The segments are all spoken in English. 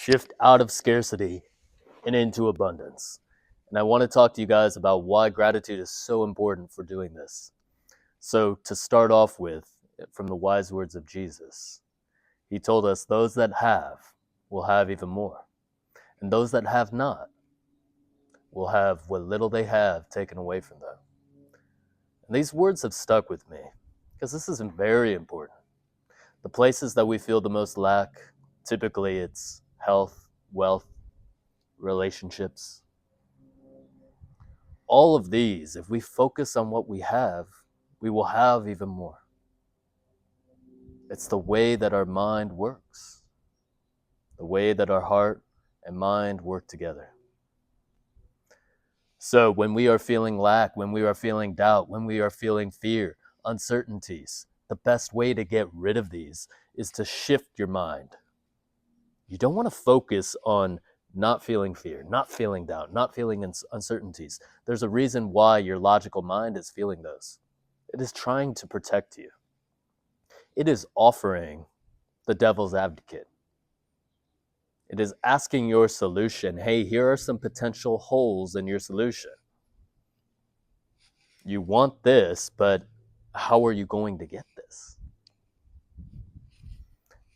shift out of scarcity and into abundance. And I want to talk to you guys about why gratitude is so important for doing this. So, to start off with, from the wise words of Jesus, he told us, those that have will have even more, and those that have not will have what little they have taken away from them. And these words have stuck with me because this is very important. The places that we feel the most lack, typically it's health, wealth, relationships. All of these, if we focus on what we have, we will have even more. It's the way that our mind works, the way that our heart and mind work together. So when we are feeling lack, when we are feeling doubt, when we are feeling fear, uncertainties, the best way to get rid of these is to shift your mind. You don't want to focus on not feeling fear, not feeling doubt, not feeling uncertainties. There's a reason why your logical mind is feeling those. It is trying to protect you. It is offering the devil's advocate. It is asking your solution, hey, here are some potential holes in your solution. You want this, but how are you going to get this?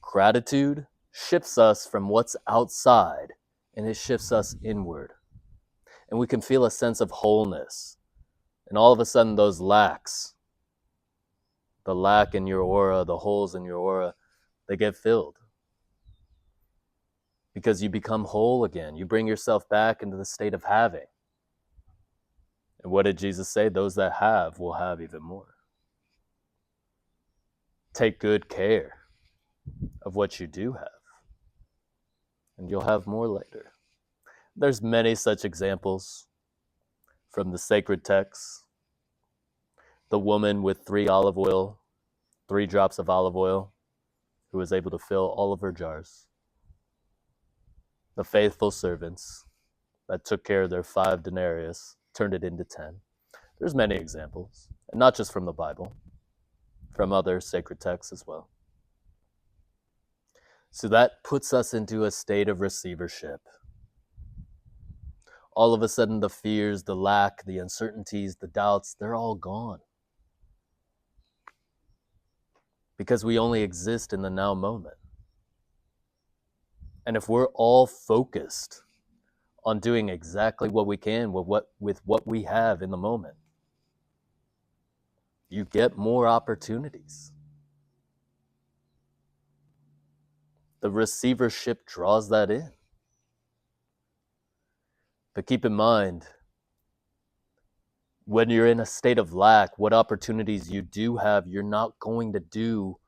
Gratitude shifts us from what's outside and it shifts us inward. And we can feel a sense of wholeness. And all of a sudden those lacks, the lack in your aura, the holes in your aura, they get filled. Because you become whole again. You bring yourself back into the state of having. And what did Jesus say? Those that have will have even more. Take good care of what you do have. And you'll have more later. There's many such examples from the sacred texts. The woman with 3 drops of olive oil, who was able to fill all of her jars. The faithful servants that took care of their 5 denarii, turned it into 10. There's many examples, and not just from the Bible, from other sacred texts as well. So that puts us into a state of receivership. All of a sudden, the fears, the lack, the uncertainties, the doubts, they're all gone. Because we only exist in the now moment. And if we're all focused on doing exactly what we can with what we have in the moment, you get more opportunities. The receivership draws that in. But keep in mind, when you're in a state of lack, what opportunities you do have, you're not going to do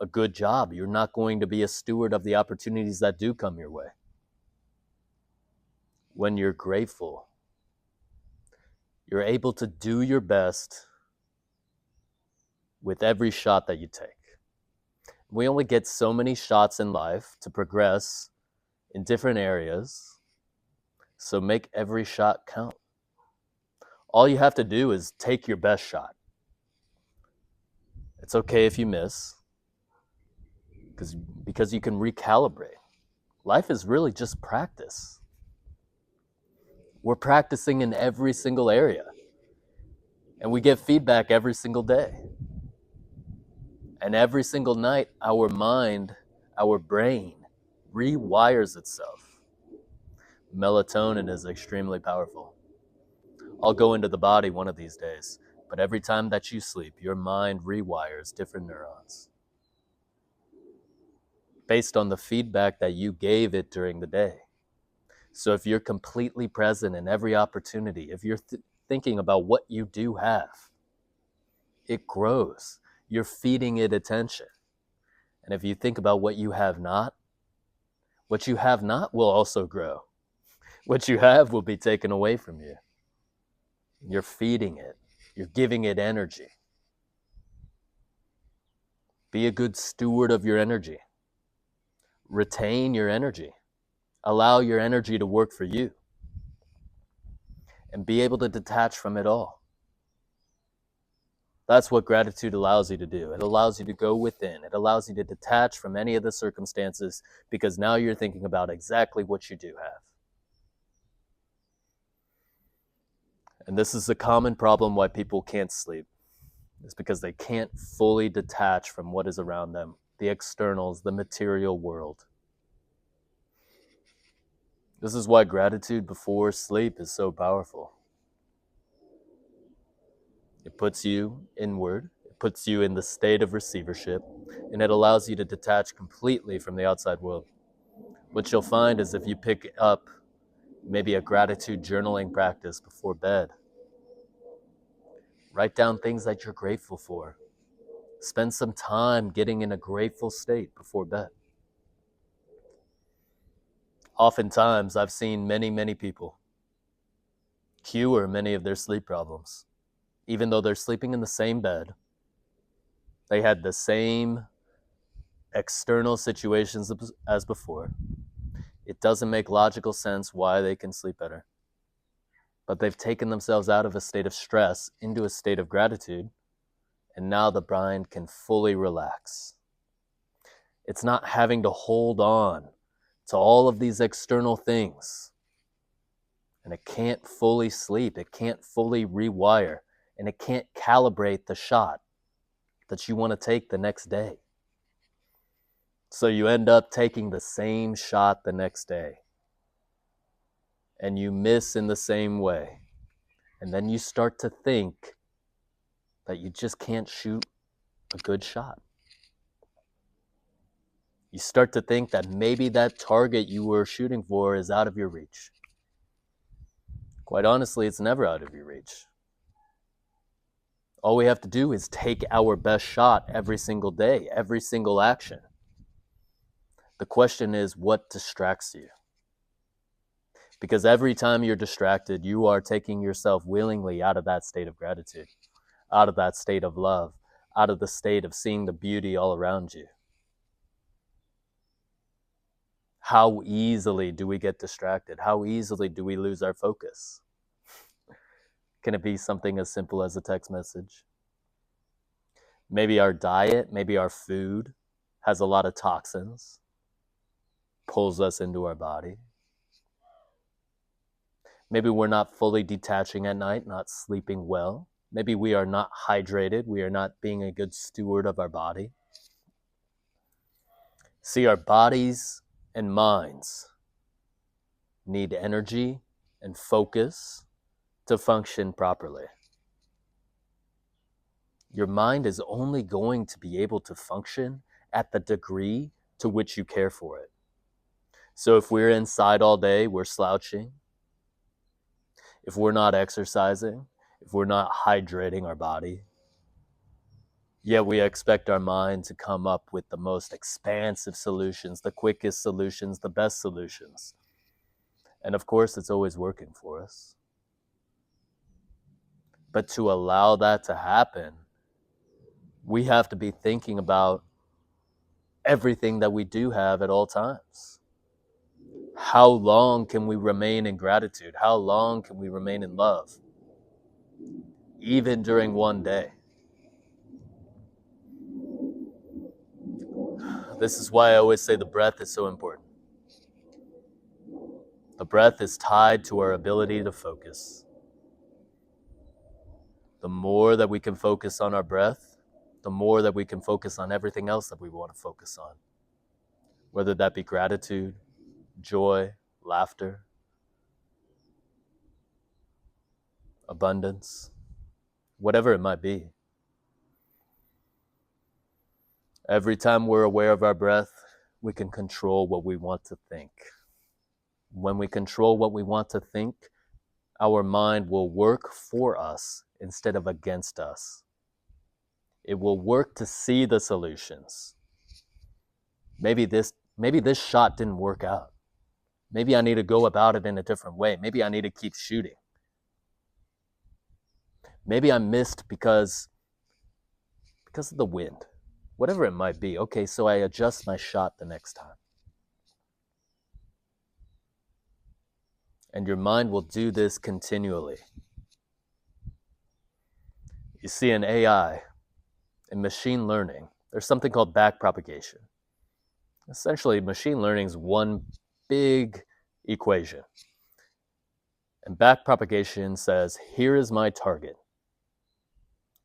a good job. You're not going to be a steward of the opportunities that do come your way. When you're grateful, you're able to do your best with every shot that you take. We only get so many shots in life to progress in different areas, so make every shot count. All you have to do is take your best shot. It's okay if you miss, because you can recalibrate. Life is really just practice. We're practicing in every single area, and we get feedback every single day. And every single night, our mind, our brain, rewires itself. Melatonin is extremely powerful. I'll go into the body one of these days, but every time that you sleep, your mind rewires different neurons based on the feedback that you gave it during the day. So if you're completely present in every opportunity, if you're thinking about what you do have, it grows. You're feeding it attention. And if you think about what you have not will also grow. What you have will be taken away from you. You're feeding it. You're giving it energy. Be a good steward of your energy. Retain your energy. Allow your energy to work for you. And be able to detach from it all. That's what gratitude allows you to do. It allows you to go within. It allows you to detach from any of the circumstances because now you're thinking about exactly what you do have. And this is a common problem why people can't sleep. It's because they can't fully detach from what is around them, the externals, the material world. This is why gratitude before sleep is so powerful. It puts you inward, it puts you in the state of receivership, and it allows you to detach completely from the outside world. What you'll find is if you pick up maybe a gratitude journaling practice before bed, write down things that you're grateful for. Spend some time getting in a grateful state before bed. Oftentimes, I've seen many people cure many of their sleep problems. Even though they're sleeping in the same bed, they had the same external situations as before. It doesn't make logical sense why they can sleep better. But they've taken themselves out of a state of stress into a state of gratitude, and now the mind can fully relax. It's not having to hold on to all of these external things. And it can't fully sleep. It can't fully rewire. And it can't calibrate the shot that you want to take the next day. So you end up taking the same shot the next day. And you miss in the same way. And then you start to think that you just can't shoot a good shot. You start to think that maybe that target you were shooting for is out of your reach. Quite honestly, it's never out of your reach. All we have to do is take our best shot every single day, every single action. The question is, what distracts you? Because every time you're distracted, you are taking yourself willingly out of that state of gratitude, out of that state of love, out of the state of seeing the beauty all around you. How easily do we get distracted? How easily do we lose our focus? Can it be something as simple as a text message? Maybe our diet, maybe our food has a lot of toxins, pulls us into our body. Maybe we're not fully detaching at night, not sleeping well. Maybe we are not hydrated. We are not being a good steward of our body. See, our bodies and minds need energy and focus to function properly. Your mind is only going to be able to function at the degree to which you care for it. So if we're inside all day, we're slouching. If we're not exercising, if we're not hydrating our body, yet we expect our mind to come up with the most expansive solutions, the quickest solutions, the best solutions. And of course, it's always working for us. But to allow that to happen, we have to be thinking about everything that we do have at all times. How long can we remain in gratitude? How long can we remain in love? Even during one day. This is why I always say the breath is so important. The breath is tied to our ability to focus. The more that we can focus on our breath, the more that we can focus on everything else that we want to focus on. Whether that be gratitude, joy, laughter, abundance, whatever it might be. Every time we're aware of our breath, we can control what we want to think. When we control what we want to think, our mind will work for us instead of against us. It will work to see the solutions. Maybe this shot didn't work out. Maybe I need to go about it in a different way. Maybe I need to keep shooting. Maybe I missed because of the wind. Whatever it might be. Okay, so I adjust my shot the next time. And your mind will do this continually. You see, in AI, in machine learning, there's something called backpropagation. Essentially, machine learning is one big equation. And backpropagation says, here is my target.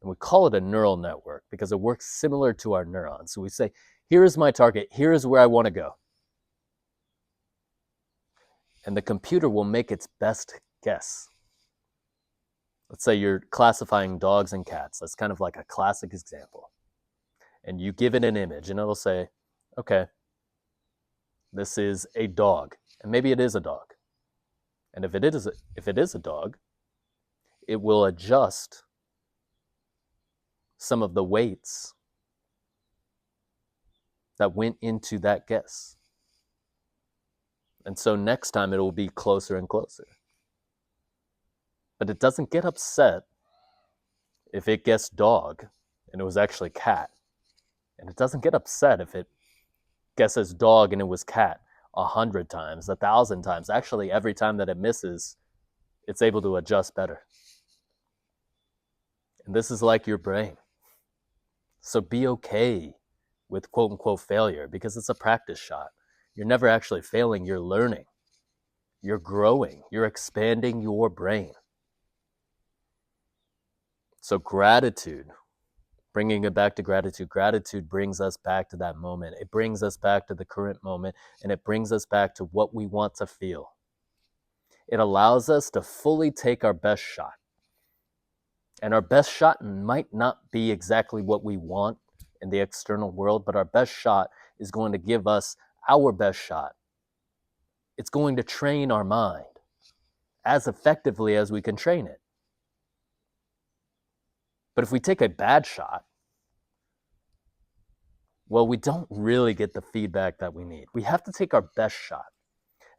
And we call it a neural network because it works similar to our neurons. So we say, here is my target, here is where I want to go. And the computer will make its best guess. Let's say you're classifying dogs and cats. That's kind of like a classic example. And you give it an image and it'll say, okay, this is a dog. And maybe it is a dog. And if it is a dog, it will adjust some of the weights that went into that guess. And so next time it will be closer and closer. But it doesn't get upset if it guessed dog and it was actually cat. And it doesn't get upset if it guesses dog and it was cat 100 times, 1,000 times. Actually, every time that it misses, it's able to adjust better. And this is like your brain. So be okay with quote unquote failure because it's a practice shot. You're never actually failing, you're learning. You're growing, you're expanding your brain. So gratitude, bringing it back to gratitude, gratitude brings us back to that moment. It brings us back to the current moment, and it brings us back to what we want to feel. It allows us to fully take our best shot. And our best shot might not be exactly what we want in the external world, but our best shot is going to give us our best shot. It's going to train our mind as effectively as we can train it. But if we take a bad shot, well, we don't really get the feedback that we need. We have to take our best shot.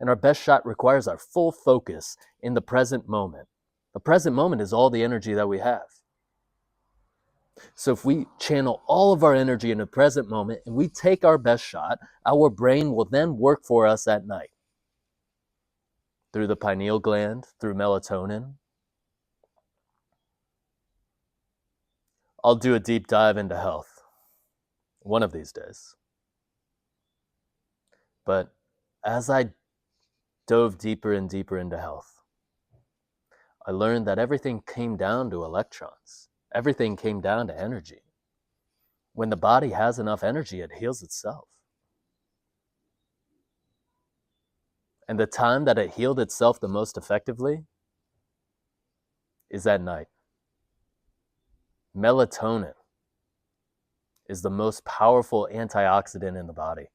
And our best shot requires our full focus in the present moment. The present moment is all the energy that we have. So if we channel all of our energy in the present moment and we take our best shot, our brain will then work for us at night. Through the pineal gland, through melatonin. I'll do a deep dive into health one of these days. But as I dove deeper and deeper into health, I learned that everything came down to electrons. Everything came down to energy. When the body has enough energy, it heals itself. And the time that it healed itself the most effectively is at night. Melatonin is the most powerful antioxidant in the body.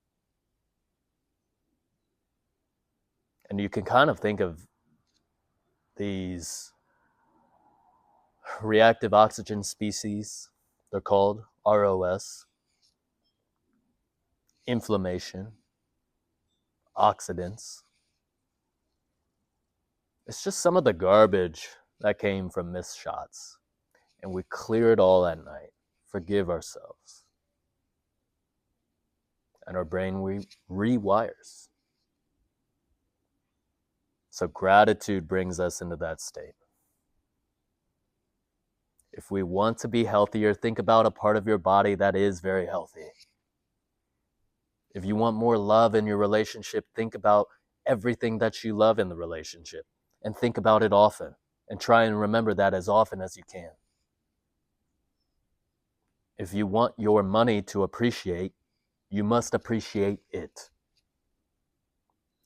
And you can kind of think of these reactive oxygen species, they're called ROS, inflammation, oxidants. It's just some of the garbage that came from missed shots. And we clear it all at night, forgive ourselves. And our brain rewires. So gratitude brings us into that state. If we want to be healthier, think about a part of your body that is very healthy. If you want more love in your relationship, think about everything that you love in the relationship and think about it often and try and remember that as often as you can. If you want your money to appreciate, you must appreciate it.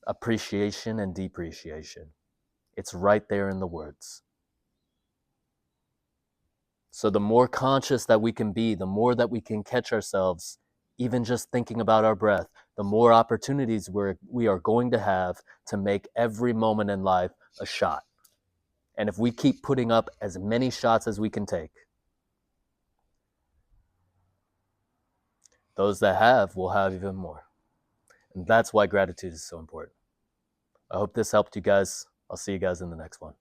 Appreciation and depreciation. It's right there in the words. So the more conscious that we can be, the more that we can catch ourselves, even just thinking about our breath, the more opportunities we are going to have to make every moment in life a shot. And if we keep putting up as many shots as we can take, those that have will have even more. And that's why gratitude is so important. I hope this helped you guys. I'll see you guys in the next one.